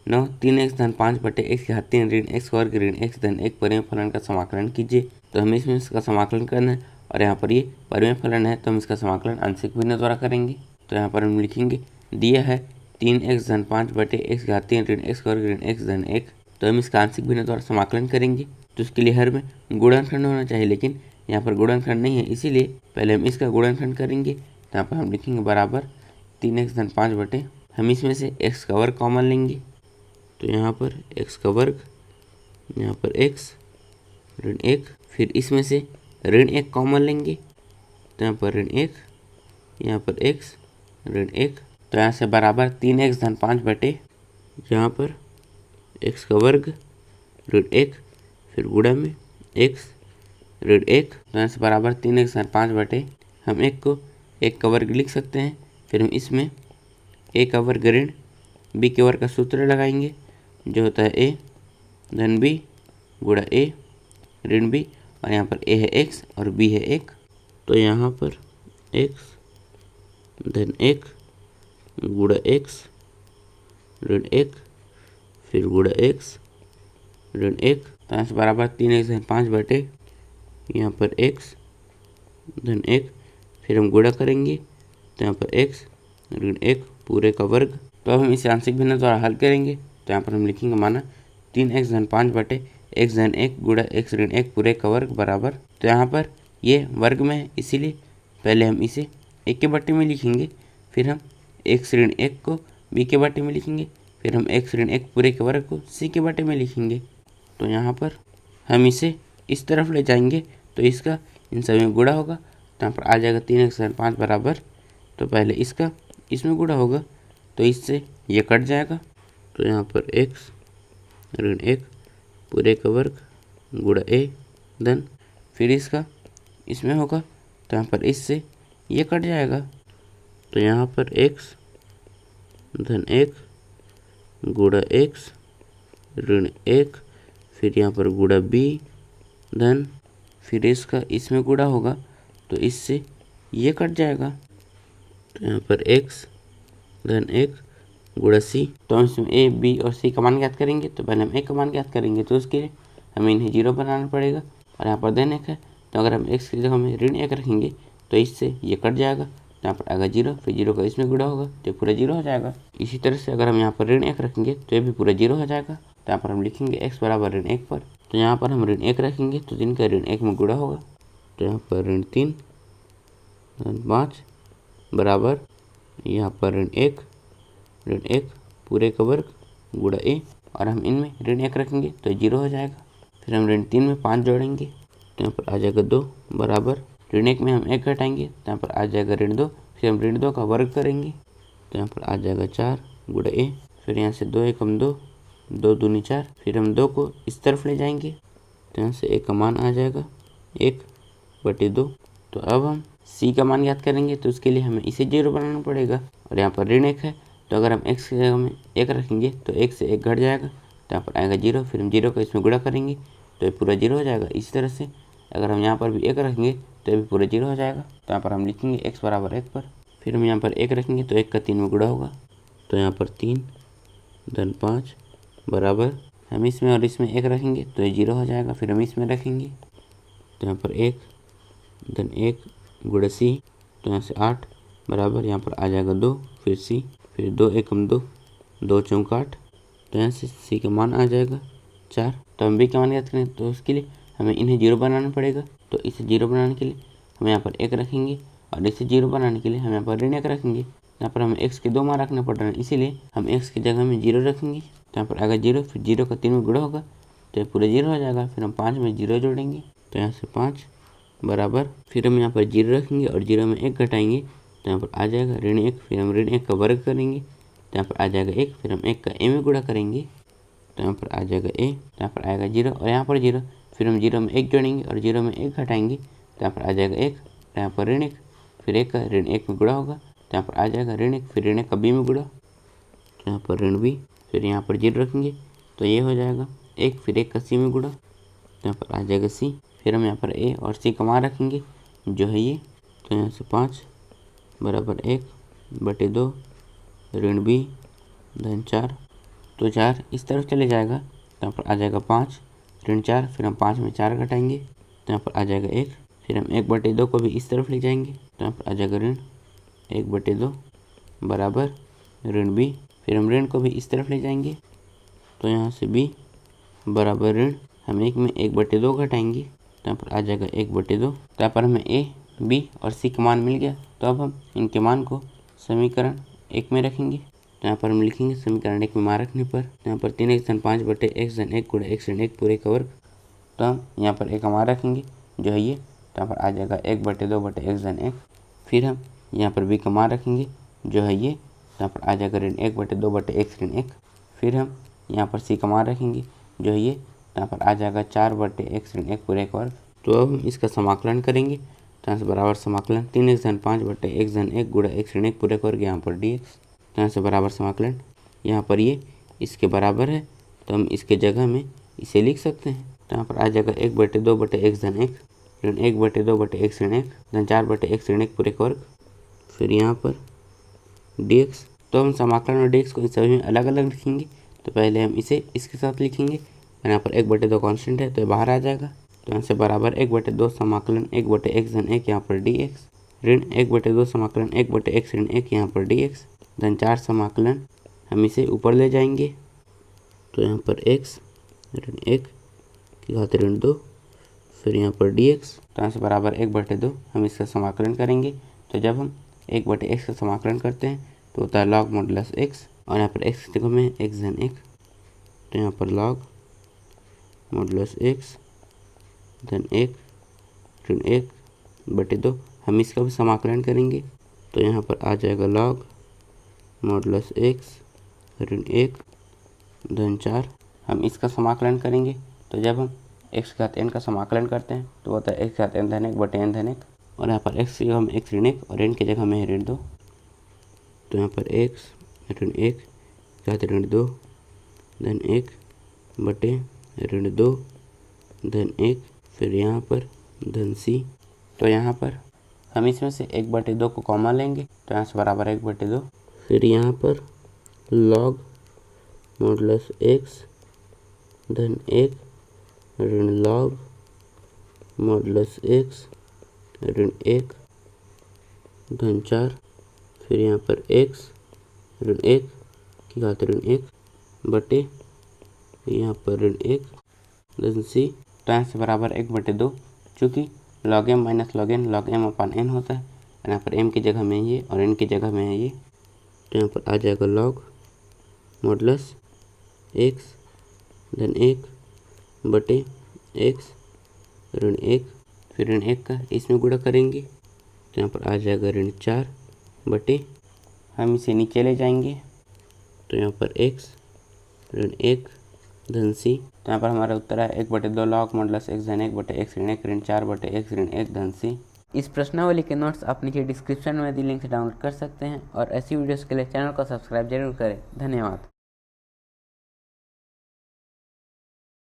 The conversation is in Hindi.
9 3x धन 5 बटे x घात 3 ऋण x वर्ग ऋण x धन 1 परिमेय फलन का समाकलन कीजिए। तो हमें इसमें इसका समाकलन करना है और यहाँ पर ये परिमेय फलन है तो हम इसका समाकलन आंशिक भिन्न द्वारा करेंगे। तो यहाँ पर हम लिखेंगे दिया है 3x धन 5 बटे x घात 3 ऋण x वर्ग ऋण x धन 1। तो हम इसका आंशिक भिन्न द्वारा समाकलन करेंगे। तो इसके लिए हर में गुणनखंड होना चाहिए, लेकिन यहाँ पर गुणनखंड नहीं है, इसीलिए पहले हम इसका गुणनखंड करेंगे। तो यहाँ पर हम लिखेंगे बराबर 3x धन 5 बटे, हम इसमें से x का वर्ग कॉमन लेंगे। तो यहाँ पर x का वर्ग, यहाँ पर x ऋण 1, फिर इसमें से ऋण 1 कॉमन लेंगे। तो यहाँ पर ऋण 1, यहाँ पर x ऋण 1। तो यहाँ से बराबर 3x धन 5 बटे, यहाँ पर x का वर्ग ऋण 1, फिर गुणा में x ऋण 1। तो यहाँ से बराबर 3x धन 5 बटे, हम 1 को 1 का वर्ग लिख सकते हैं। फिर हम इसमें a का वर्ग ऋण b के वर्ग का सूत्र लगाएंगे, जो होता है a धन b गुणा a ऋण b, और यहाँ पर a है x और b है 1। तो यहाँ पर x धन 1 गुणा x ऋण 1, फिर गुणा x ऋण 1। तो यहाँ से बराबर 3x धन 5 बटे, यहाँ पर x धन 1, फिर हम गुणा करेंगे। तो यहाँ पर x ऋण 1 पूरे का वर्ग। तो अब हम इसे आंशिक भिन्न द्वारा हल करेंगे। तो यहाँ पर हम लिखेंगे माना 3x धन 5 बटे x धन 1 गुणा x ऋण 1 पूरे का वर्ग बराबर। तो यहाँ पर ये वर्ग में है, इसीलिए पहले हम इसे 1 के बट्टे में लिखेंगे, फिर हम x ऋण 1 को b के बट्टे में लिखेंगे, फिर हम x ऋण 1 पूरे के वर्ग को c के बट्टे में लिखेंगे। तो यहाँ पर हम इसे इस तरफ ले जाएंगे तो इसका इन सभी में गुणा होगा। तो यहाँ पर आ जाएगा 3x धन 5 बराबर, तो पहले इसका इसमें गुणा होगा तो इससे ये कट जाएगा। तो यहाँ पर x ऋण 1 पूरे का वर्ग गुणा a धन, फिर इसका इसमें होगा तो यहाँ पर इससे ये कट जाएगा। तो यहाँ पर x धन 1 गुणा x ऋण 1, फिर यहाँ पर गुणा b धन, फिर इसका इसमें गुणा होगा तो इससे ये कट जाएगा। तो यहाँ पर x धन 1 गुणा c। तो हम इसमें a b और c का मान ज्ञात करेंगे। तो पहले हम a का मान ज्ञात करेंगे, तो उसके लिए हमें इन्हें 0 बनाना पड़ेगा और यहाँ पर धन 1 है, तो अगर हम x की जगह में ऋण 1 रखेंगे तो इससे ये कट जाएगा। तो यहाँ पर आएगा 0, फिर 0 का इसमें गुणा होगा तो पूरा 0 हो जाएगा। इसी तरह से अगर हम यहाँ पर ऋण 1 रखेंगे तो ये भी पूरा 0 हो जाएगा। तो यहाँ पर हम लिखेंगे x बराबर ऋण 1 पर, तो यहाँ पर हम ऋण 1 रखेंगे तो जिनका ऋण 1 में गुणा होगा। तो यहाँ पर ऋण 3 धन 5 बराबर, यहाँ पर ऋण 1 पूरे का वर्ग गुणा a, और हम इनमें ऋण 1 रखेंगे तो 0 हो जाएगा। फिर हम ऋण 3 में 5 जोड़ेंगे तो यहाँ पर आ जाएगा 2 बराबर, ऋण 1 में हम 1 घटाएंगे तो यहाँ पर आ जाएगा ऋण 2, फिर हम ऋण 2 का वर्ग करेंगे तो यहाँ पर आ जाएगा 4 गुणा a, फिर यहाँ से 2 एकम 2, 2 दूनी 4, फिर हम 2 को इस तरफ ले जाएंगे तो यहाँ से a का मान आ जाएगा 1 बटे 2। तो अब हम c का मान याद करेंगे, तो उसके लिए हमें इसे 0 बनाना पड़ेगा और यहाँ पर ऋण 1 है, तो अगर हम x की जगह में 1 रखेंगे तो 1 से 1 घट जाएगा तो यहाँ पर आएगा 0, फिर हम 0 का इसमें गुणा करेंगे तो ये पूरा 0 हो जाएगा। इसी तरह से अगर हम यहाँ पर भी 1 रखेंगे तो ये भी पूरा 0 हो जाएगा। तो यहाँ पर हम लिखेंगे x बराबर 1 पर, फिर हम यहाँ पर 1 रखेंगे तो 1 का 3 में गुणा होगा। तो यहाँ पर 3 धन 5 बराबर, हम इसमें और इसमें 1 रखेंगे तो ये 0 हो जाएगा। फिर हम इसमें रखेंगे तो यहाँ पर 1 धन 1 गुणा c, तो यहाँ से 8 बराबर, यहाँ पर आ जाएगा 2, फिर c, फिर 2 एकम 2, 2 चौक 8, तो यहाँ से c का मान आ जाएगा 4। तो हम b का मान याद करें तो उसके लिए हमें इन्हें 0 बनाना पड़ेगा। तो इसे 0 बनाने के लिए हम यहाँ पर 1 रखेंगे और इसे 0 बनाने के लिए हम यहाँ पर ऋण 1 रखेंगे। यहाँ पर हमें x के 2 मान रखने पड़ रहे हैं, इसीलिए हम x की जगह में 0 रखेंगे। तो यहाँ पर आएगा 0, फिर 0 का 3 में गुणा होगा तो ये पूरा 0 हो जाएगा। फिर हम 5 में 0 जोड़ेंगे तो यहाँ से 5 बराबर, फिर हम यहाँ पर 0 रखेंगे और 0 में 1 घटाएंगे तो यहाँ पर आ जाएगा ऋण 1, फिर हम ऋण 1 का वर्ग करेंगे तो यहाँ पर आ जाएगा 1, फिर हम 1 का a में गुणा करेंगे तो यहाँ पर आ जाएगा a, तो यहाँ पर आएगा 0 और यहाँ पर 0, फिर हम 0 में 1 जोड़ेंगे और 0 में 1 घटाएंगे तो यहाँ पर आ जाएगा 1, तो यहाँ पर ऋण 1, फिर 1 का ऋण 1 में गुणा होगा तो यहाँ पर आ जाएगा ऋण 1, फिर ऋण 1 का b में गुणा, तो यहाँ पर ऋण b, फिर यहाँ पर 0 रखेंगे तो ये हो जाएगा 1, फिर 1 का c में गुणा, तो यहाँ पर आ जाएगा c, फिर हम यहाँ पर a और c का मान रखेंगे जो है ये, तो यहाँ से 5 बराबर 1 बटे 2 ऋण b धन 4। तो 4 इस तरफ चले जाएगा तो यहाँ पर आ जाएगा 5 ऋण 4, फिर हम 5 में 4 घटाएंगे तो यहाँ पर आ जाएगा 1, फिर हम 1/2 को भी इस तरफ ले जाएंगे तो यहाँ पर आ जाएगा ऋण 1/2 बराबर ऋण b, फिर हम ऋण को भी इस तरफ ले जाएंगे तो यहाँ से b बराबर ऋण हम 1 में 1/2 घटाएंगे तो यहाँ पर आ जाएगा 1/2। तो यहाँ पर हमें a, b और c का मान मिल गया। तो अब हम इनके मान को समीकरण 1 में रखेंगे तो यहाँ पर हम लिखेंगे समीकरण 1 में मान रखने पर यहाँ पर 3x धन 5/x धन 1 गुणा x ऋण 1 पूरे का वर्ग। तो हम यहाँ पर एक मान रखेंगे जो है ये, तो यहाँ पर आ जाएगा 1/2/x धन 1, फिर हम यहाँ पर b का मान रखेंगे जो है ये, तो यहाँ पर आ जाएगा ऋण 1/2/x ऋण 1, फिर हम यहाँ पर c का मान रखेंगे जो है ये, तो यहाँ पर आ जाएगा 4/x ऋण 1 पूरे का वर्ग। तो अब हम इसका समाकलन करेंगे तो यहाँ से बराबर समाकलन 3x धन 5/x धन 1 गुणा x ऋण 1 पूरे का वर्ग यहाँ पर dx। तो यहाँ से बराबर समाकलन यहाँ पर ये इसके बराबर है तो हम इसके जगह में इसे लिख सकते हैं। तो यहाँ पर आ जाएगा 1/2/x धन 1 ऋण 1/2/x ऋण 1 धन 4/x ऋण 1 पूरे का वर्ग, फिर यहाँ पर dx। तो हम समाकलन और dx को इस सभी में अलग अलग लिखेंगे। तो पहले हम इसे इसके साथ लिखेंगे और यहाँ पर 1/2 कांस्टेंट है तो बाहर आ जाएगा। तो यहाँ से बराबर 1/2 समाकलन 1/x धन 1 यहाँ पर dx ऋण 1/2 समाकलन 1/x ऋण 1 यहाँ पर dx धन 4 समाकलन हम इसे ऊपर ले जाएंगे तो यहाँ पर x ऋण 1 की घात ऋण 2, फिर यहाँ पर dx। तो यहाँ से बराबर 1/2 हम इसका समाकलन करेंगे। तो जब हम 1/x का समाकलन करते हैं तो होता है log मॉडुलस x और यहाँ पर x की जगह में x धन 1, तो यहाँ पर log मॉडुलस x धन 1 ऋण 1/2 हम इसका भी समाकलन करेंगे। तो यहाँ पर आ जाएगा log मॉडुलस x ऋण 1 धन 4, हम इसका समाकलन करेंगे। तो जब हम x घात n का समाकलन करते हैं तो होता है x घात n धन 1/n धन 1 और यहाँ पर x की जगह में x ऋण 1 और n की जगह में ऋण 2। तो यहाँ पर x ऋण 1 घात ऋण 2 धन 1 ऋण 2 धन 1, फिर यहाँ पर धन c। तो यहाँ पर हम इसमें से 1/2 को कॉमन लेंगे तो यहाँ से बराबर 1/2, फिर यहाँ पर log मॉडुलस x धन 1 ऋण log मॉडुलस x ऋण 1 धन 4, फिर यहाँ पर x ऋण 1 की घात ऋण 1 यहाँ पर ऋण 1 धन c। तो यहाँ से बराबर 1/2, चूँकि log m minus log n log m अपान n होता है और यहाँ पर m की जगह में ये और n की जगह में है ये। तो यहाँ पर आ जाएगा log मॉडुलस x धन 1 x ऋण 1, फिर ऋण 1 का इसमें गुणा करेंगे तो यहाँ पर आ जाएगा ऋण 4 हम इसे नीचे ले जाएंगे तो यहाँ पर x ऋण 1 धन c। तो यहाँ पर हमारा उत्तर है 1/2 log मॉडुलस x धन 1/x ऋण 1 ऋण 4/x ऋण 1 धन c। इस प्रश्नावली के नोट्स आप नीचे डिस्क्रिप्शन में दी लिंक से डाउनलोड कर सकते हैं और ऐसी वीडियोस के लिए चैनल को सब्सक्राइब जरूर करें। धन्यवाद।